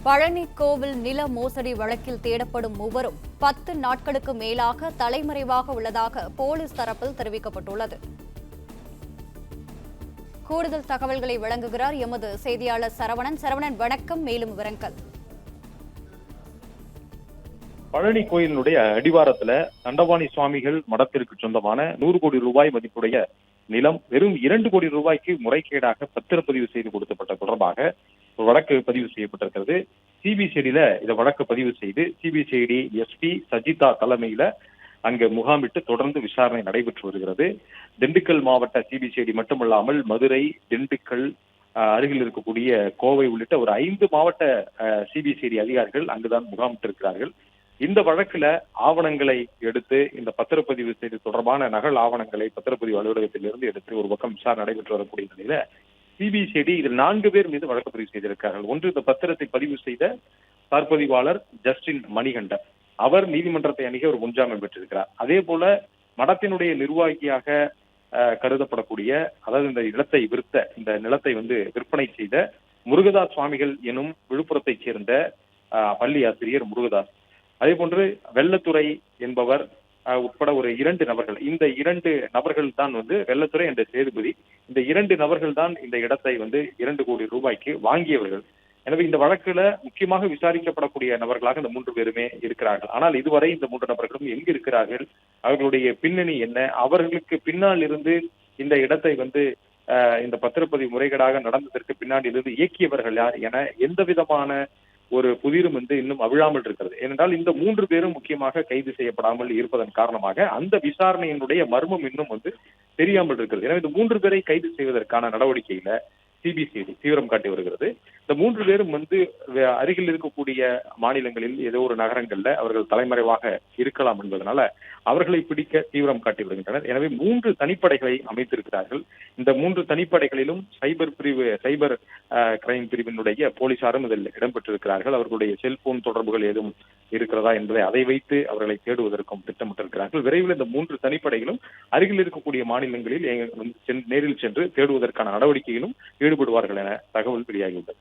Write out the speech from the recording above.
பழனி கோவில் நில மோசடி வழக்கில் தேடப்படும் மூவரும் 10 நாட்களுக்கு மேலாக தலைமறைவாக உள்ளதாக போலீஸ் தரப்பில் தெரிவிக்கப்பட்டுள்ளது. கூடுதல் தகவல்களை வழங்குகிறார் எமது செய்தியாளர் சரவணன். சரவணன், வணக்கம். மேலும் விவரங்கள். பழனி கோயிலினுடைய அடிவாரத்துல தண்டபாணி சுவாமிகள் மடத்திற்கு சொந்தமான 100 கோடி ரூபாய் மதிப்புடைய நிலம் வெறும் 2 கோடி ரூபாய்க்கு முறைகேடாக பத்திரப்பதிவு செய்து கொடுக்கப்பட்ட தொடர்பாக ஒரு வழக்கு பதிவு செய்யப்பட்டிருக்கிறது. சிபிசிஐடியில இந்த வழக்கு பதிவு செய்து சிபிசிஐடி எஸ்பி சஜிதா தலைமையில அங்கு முகாமிட்டு தொடர்ந்து விசாரணை நடைபெற்று வருகிறது. திண்டுக்கல் மாவட்ட சிபிசிஐடி மட்டுமல்லாமல் மதுரை, திண்டுக்கல், அருகில் இருக்கக்கூடிய கோவை உள்ளிட்ட ஒரு 5 மாவட்ட சிபிசிஐடி அதிகாரிகள் அங்குதான் முகாமிட்டு இருக்கிறார்கள். இந்த வழக்குல ஆவணங்களை எடுத்து இந்த பத்திரப்பதிவு செய்து தொடர்பான நகல் ஆவணங்களை பத்திரப்பதிவு அலுவலகத்திலிருந்து எடுத்து ஒரு பக்கம் விசாரணை நடைபெற்று வரக்கூடிய நிலையில சிபிசிஐடி இதில் 4 பேர் மீது வழக்கு பதிவு செய்திருக்கிறார்கள். ஒன்று, இந்த பத்திரத்தை பதிவு செய்த சார்பதிவாளர் ஜஸ்டின் மணிகண்டன், அவர் நீதிமன்றத்தை அணுகி ஒரு முன்ஜாமீன் பெற்றிருக்கிறார். அதே போல மடத்தினுடைய நிர்வாகியாக கருதப்படக்கூடிய, அதாவது இந்த இடத்தை இந்த நிலத்தை விற்பனை செய்த முருகதாஸ் சுவாமிகள் எனும் விழுப்புரத்தைச் சேர்ந்த பள்ளி ஆசிரியர் முருகதாஸ், அதே போன்று வெள்ளத்துறை என்பவர் உட்பட ஒரு 2 நபர்கள். இந்த 2 நபர்கள் தான் வெள்ளத்துறை என்ற சேதுபதி. இந்த 2 நபர்கள் தான் இந்த இடத்தை 2 கோடி ரூபாய்க்கு வாங்கியவர்கள். எனவே இந்த வழக்குல முக்கியமாக விசாரிக்கப்படக்கூடிய நபர்களாக இந்த 3 பேருமே இருக்கிறார்கள். ஆனால் இதுவரை இந்த 3 நபர்களும் எங்கு இருக்கிறார்கள், அவர்களுடைய பின்னணி என்ன, அவர்களுக்கு பின்னால் இருந்து இந்த இடத்தை இந்த பத்திரப்பதிவு முறைகேடாக நடந்ததற்கு பின்னாடி இருந்து இயக்கியவர்கள் யார் என எந்த விதமான ஒரு புதிரும் இன்னும் அவிழாமல் இருக்கிறது. ஏனென்றால் இந்த 3 பேரும் முக்கியமாக கைது செய்யப்படாமல் இருப்பதன் காரணமாக அந்த விசாரணையினுடைய மர்மம் இன்னும் தெரியாமல் இருக்கிறது. எனவே இந்த 3 பேரை கைது செய்வதற்கான நடவடிக்கையில சிபிசிஐடி தீவிரம் காட்டி வருகிறது. இந்த 3 பேரும் அருகில் இருக்கக்கூடிய மாநிலங்களில் ஏதோ ஒரு நகரங்கள்ல அவர்கள் தலைமறைவாக இருக்கலாம் என்பதனால அவர்களை பிடிக்க தீவிரம் காட்டி வருகின்றனர். எனவே 3 தனிப்படைகளை அமைத்திருக்கிறார்கள். இந்த 3 தனிப்படைகளிலும் சைபர் கிரைம் பிரிவினுடைய போலீசாரும் இதில் இடம்பெற்றிருக்கிறார்கள். அவர்களுடைய செல்போன் தொடர்புகள் ஏதும் இருக்கிறதா என்பதை அதை வைத்து அவர்களை தேடுவதற்கும் திட்டமிட்டிருக்கிறார்கள். விரைவில் இந்த 3 தனிப்படைகளும் அருகில் இருக்கக்கூடிய மாநிலங்களில் நேரில் சென்று தேடுவதற்கான நடவடிக்கையிலும் ஈடுபடுவார்கள் என தகவல் வெளியாகியுள்ளது.